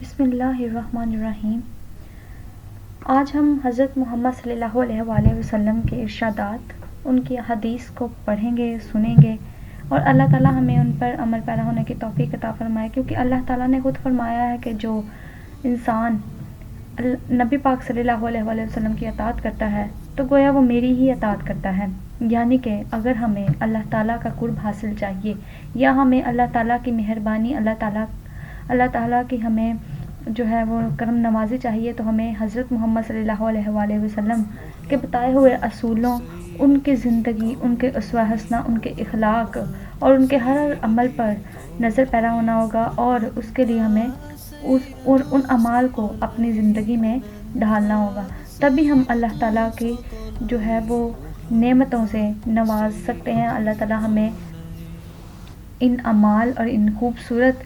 بسم اللہ الرحمن الرحیم۔ آج ہم حضرت محمد صلی اللہ علیہ وآلہ وسلم کے ارشادات، ان کی حدیث کو پڑھیں گے، سنیں گے، اور اللہ تعالیٰ ہمیں ان پر عمل پیرا ہونے کی توفیق عطا فرمائے، کیونکہ اللہ تعالیٰ نے خود فرمایا ہے کہ جو انسان نبی پاک صلی اللہ علیہ وآلہ وسلم کی اطاعت کرتا ہے تو گویا وہ میری ہی اطاعت کرتا ہے۔ یعنی کہ اگر ہمیں اللہ تعالیٰ کا قرب حاصل چاہیے یا ہمیں اللہ تعالیٰ کی مہربانی، اللہ تعالیٰ کی ہمیں جو ہے وہ کرم نوازی چاہیے، تو ہمیں حضرت محمد صلی اللہ علیہ وآلہ وسلم کے بتائے ہوئے اصولوں، ان کی زندگی، ان کے اسوہ حسنہ، ان کے اخلاق اور ان کے ہر عمل پر نظر پیرا ہونا ہوگا، اور اس کے لیے ہمیں ان اعمال کو اپنی زندگی میں ڈھالنا ہوگا۔ تبھی ہم اللہ تعالیٰ کی جو ہے وہ نعمتوں سے نواز سکتے ہیں۔ اللہ تعالیٰ ہمیں ان اعمال اور ان خوبصورت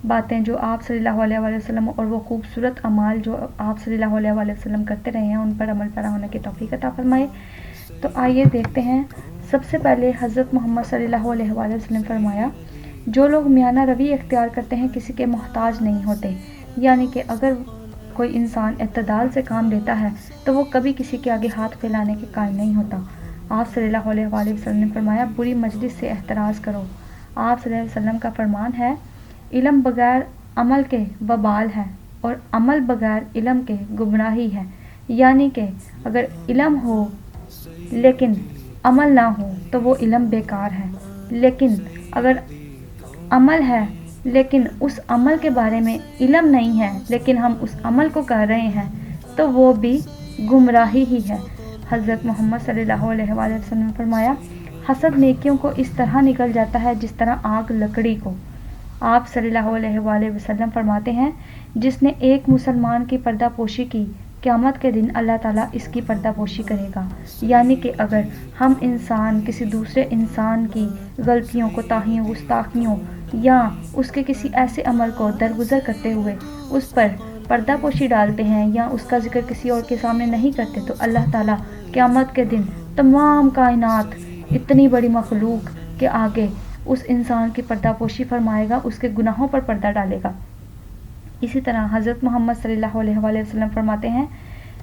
باتیں جو آپ صلی اللہ علیہ وآلہ وسلم اور وہ خوبصورت اعمال جو آپ صلی اللہ علیہ وآلہ وسلم کرتے رہے ہیں ان پر عمل پیرا ہونے کی توفیق عطا فرمائے۔ تو آئیے دیکھتے ہیں۔ سب سے پہلے حضرت محمد صلی اللہ علیہ وآلہ وسلم فرمایا، جو لوگ میانہ روی اختیار کرتے ہیں کسی کے محتاج نہیں ہوتے۔ یعنی کہ اگر کوئی انسان اعتدال سے کام لیتا ہے تو وہ کبھی کسی کے آگے ہاتھ پھیلانے کے قائل نہیں ہوتا۔ آپ صلی اللہ علیہ وآلہ وسلم نے فرمایا، بری مجلس سے احتراز کرو۔ آپ صلی اللہ علیہ وسلم کا فرمان ہے، علم بغیر عمل کے وبال ہے اور عمل بغیر علم کے گمراہی ہے۔ یعنی کہ اگر علم ہو لیکن عمل نہ ہو تو وہ علم بیکار ہے، لیکن اگر عمل ہے لیکن اس عمل کے بارے میں علم نہیں ہے لیکن ہم اس عمل کو کر رہے ہیں تو وہ بھی گمراہی ہی ہے۔ حضرت محمد صلی اللہ علیہ وآلہ وسلم نے فرمایا، حسد نیکیوں کو اس طرح نکل جاتا ہے جس طرح آگ لکڑی کو۔ آپ صلی اللہ علیہ وآلہ وسلم فرماتے ہیں، جس نے ایک مسلمان کی پردہ پوشی کی، قیامت کے دن اللہ تعالیٰ اس کی پردہ پوشی کرے گا۔ یعنی کہ اگر ہم انسان کسی دوسرے انسان کی غلطیوں، کوتاہیوں، گستاخیوں یا اس کے کسی ایسے عمل کو درگزر کرتے ہوئے اس پر پردہ پوشی ڈالتے ہیں یا اس کا ذکر کسی اور کے سامنے نہیں کرتے، تو اللہ تعالیٰ قیامت کے دن تمام کائنات، اتنی بڑی مخلوق کے آگے اس انسان کی پردہ پوشی فرمائے گا، اس کے گناہوں پر پردہ ڈالے گا۔ اسی طرح حضرت محمد صلی اللہ علیہ وآلہ وسلم فرماتے ہیں،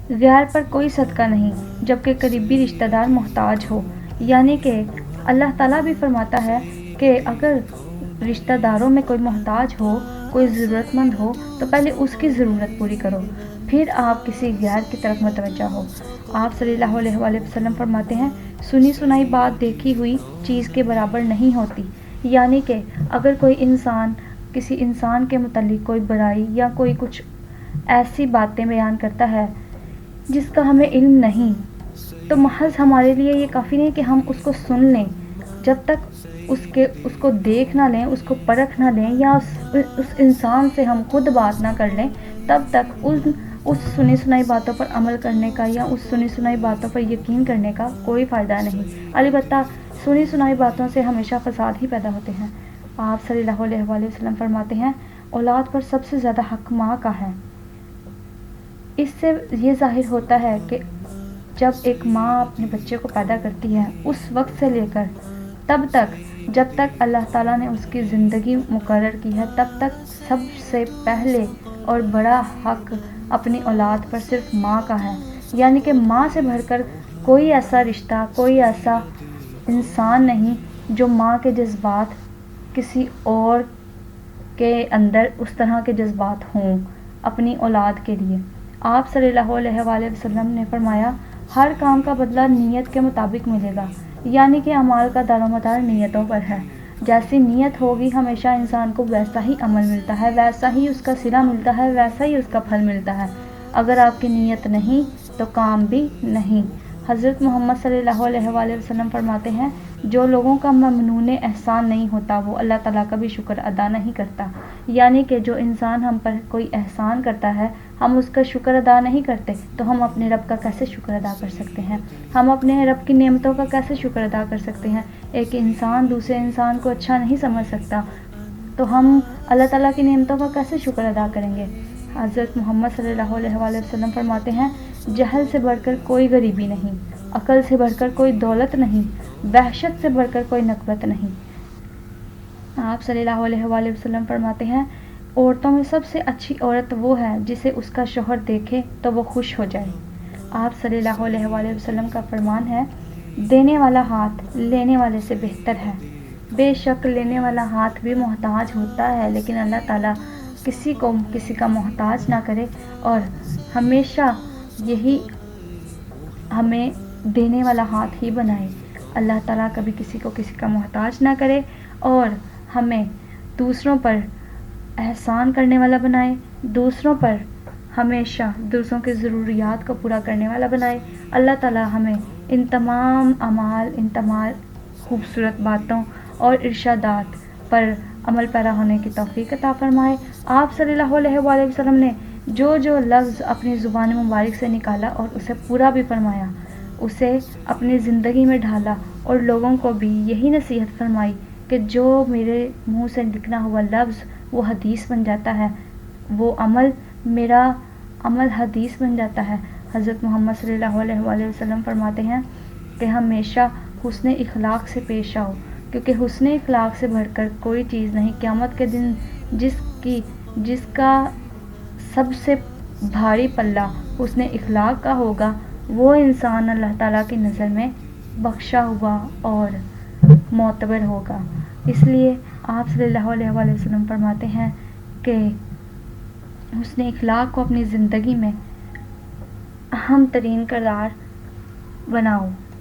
غیر پر کوئی صدقہ نہیں جبکہ قریبی رشتہ دار محتاج ہو۔ یعنی کہ اللہ تعالیٰ بھی فرماتا ہے کہ اگر رشتہ داروں میں کوئی محتاج ہو، کوئی ضرورت مند ہو، تو پہلے اس کی ضرورت پوری کرو، پھر آپ کسی غیر کی طرف متوجہ ہو۔ آپ صلی اللہ علیہ وآلہ وسلم فرماتے ہیں، سنی سنائی بات دیکھی ہوئی چیز کے برابر نہیں ہوتی۔ یعنی کہ اگر کوئی انسان کسی انسان کے متعلق کوئی برائی یا کوئی کچھ ایسی باتیں بیان کرتا ہے جس کا ہمیں علم نہیں، تو محض ہمارے لیے یہ کافی نہیں کہ ہم اس کو سن لیں، جب تک اس کو دیکھ نہ لیں، اس کو پرکھ نہ لیں یا اس انسان سے ہم خود بات نہ کر لیں، تب تک اس سنی سنائی باتوں پر عمل کرنے کا یا اس سنی سنائی باتوں پر یقین کرنے کا کوئی فائدہ نہیں۔ البتہ سنی سنائی باتوں سے ہمیشہ فساد ہی پیدا ہوتے ہیں۔ آپ صلی اللہ علیہ وآلہ وسلم فرماتے ہیں، اولاد پر سب سے زیادہ حق ماں کا ہے۔ اس سے یہ ظاہر ہوتا ہے کہ جب ایک ماں اپنے بچے کو پیدا کرتی ہے، اس وقت سے لے کر تب تک جب تک اللہ تعالیٰ نے اس کی زندگی مقرر کی ہے، تب تک سب سے پہلے اور بڑا حق اپنی اولاد پر صرف ماں کا ہے۔ یعنی کہ ماں سے بڑھ کر کوئی ایسا رشتہ، کوئی ایسا انسان نہیں جو ماں کے جذبات کسی اور کے اندر اس طرح کے جذبات ہوں اپنی اولاد کے لیے۔ آپ صلی اللہ علیہ وآلہ وسلم نے فرمایا، ہر کام کا بدلہ نیت کے مطابق ملے گا۔ یعنی کہ اعمال کا دار و مدار نیتوں پر ہے۔ جیسی نیت ہوگی ہمیشہ انسان کو ویسا ہی عمل ملتا ہے، ویسا ہی اس کا صلہ ملتا ہے، ویسا ہی اس کا پھل ملتا ہے۔ اگر آپ کی نیت نہیں تو کام بھی نہیں۔ حضرت محمد صلی اللہ علیہ وآلہ وسلم فرماتے ہیں، جو لوگوں کا ممنون احسان نہیں ہوتا وہ اللہ تعالیٰ کا بھی شکر ادا نہیں کرتا۔ یعنی کہ جو انسان ہم پر کوئی احسان کرتا ہے، ہم اس کا شکر ادا نہیں کرتے تو ہم اپنے رب کا کیسے شکر ادا کر سکتے ہیں؟ ہم اپنے رب کی نعمتوں کا کیسے شکر ادا کر سکتے ہیں؟ ایک انسان دوسرے انسان کو اچھا نہیں سمجھ سکتا تو ہم اللہ تعالیٰ کی نعمتوں کا کیسے شکر ادا کریں گے؟ حضرت محمد صلی اللہ علیہ وآلہ وسلم فرماتے ہیں، جہل سے بڑھ کر کوئی غریبی نہیں، عقل سے بڑھ کر کوئی دولت نہیں، وحشت سے بڑھ کر کوئی نکبت نہیں۔ آپ صلی اللہ علیہ وآلہ وسلم فرماتے ہیں، عورتوں میں سب سے اچھی عورت وہ ہے جسے اس کا شوہر دیکھے تو وہ خوش ہو جائے۔ آپ صلی اللہ علیہ وآلہ وسلم کا فرمان ہے، دینے والا ہاتھ لینے والے سے بہتر ہے۔ بے شک لینے والا ہاتھ بھی محتاج ہوتا ہے، لیکن اللہ تعالیٰ کسی کو کسی کا محتاج نہ کرے، اور ہمیشہ یہی ہمیں دینے والا ہاتھ ہی بنائے۔ اللہ تعالیٰ کبھی کسی کو کسی کا محتاج نہ کرے اور ہمیں دوسروں پر احسان کرنے والا بنائے، دوسروں پر ہمیشہ دوسروں کی ضروریات کو پورا کرنے والا بنائے۔ اللہ تعالیٰ ہمیں ان تمام اعمال، ان تمام خوبصورت باتوں اور ارشادات پر عمل پیرا ہونے کی توفیق عطا فرمائے۔ آپ صلی اللہ علیہ وآلہ وسلم نے جو لفظ اپنی زبان مبارک سے نکالا اور اسے پورا بھی فرمایا، اسے اپنی زندگی میں ڈھالا، اور لوگوں کو بھی یہی نصیحت فرمائی کہ جو میرے منہ سے نکلا ہوا لفظ وہ حدیث بن جاتا ہے، وہ عمل میرا عمل حدیث بن جاتا ہے۔ حضرت محمد صلی اللہ علیہ وآلہ وسلم فرماتے ہیں کہ ہمیشہ حسن اخلاق سے پیش آؤ، کیونکہ حسن اخلاق سے بڑھ کر کوئی چیز نہیں۔ قیامت کے دن جس کا سب سے بھاری پلہ حسن اخلاق کا ہوگا، وہ انسان اللہ تعالیٰ کی نظر میں بخشا ہوا اور معتبر ہوگا۔ اس لیے آپ صلی اللہ علیہ وآلہ وسلم فرماتے ہیں کہ حسن اخلاق کو اپنی زندگی میں اہم ترین کردار بناؤ۔